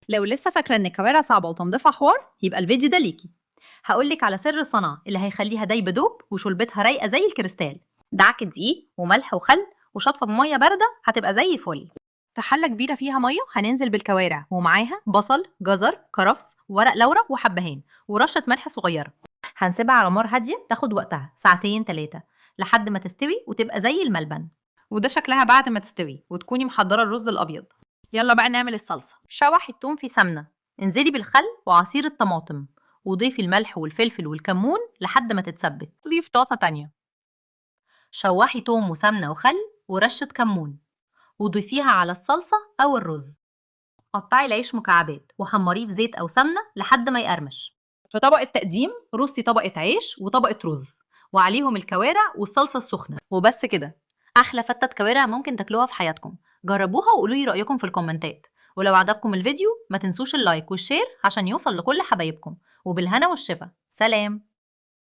لو لسه فاكرة إن الكوارع صعبة وتنظيفها حوار يبقى الفيديو ده ليكي. هقولك على سر الصنعة اللي هيخليها دايبة دوب وشربتها رايقة زي الكريستال. دعك دقيق وملح وخل وشطفة بمية باردة هتبقى زي فل. في حلة كبيرة فيها مية هننزل بالكوارع ومعاها بصل جزر كرفس ورق لورا وحبهان ورشة ملح صغيرة. هنسيبها على نار هادية تاخد وقتها ساعتين 3 لحد ما تستوي وتبقى زي الملبن. وده شكلها بعد ما تستوي وتكوني محضرة الرز الأبيض. يلا بقى نعمل الصلصة. شوحي التوم في سمنة، انزلي بالخل وعصير الطماطم وضيفي الملح والفلفل والكمون لحد ما تتسبك. ضيف طاسة تانية، شوحي توم وسمنة وخل ورشة كمون وضيفيها على الصلصة أو الرز. قطعي العيش مكعبات وحمريه في زيت أو سمنة لحد ما يقرمش. في طبق التقديم رصي طبقة عيش وطبقة رز وعليهم الكوارع والصلصة السخنة وبس كده. أحلى فتة كوارع ممكن تاكلوها في حياتكم. جربوها وقولوا لي رأيكم في الكومنتات. ولو عجبكم الفيديو ما تنسوش اللايك والشير عشان يوصل لكل حبايبكم. وبالهنا والشفا، سلام.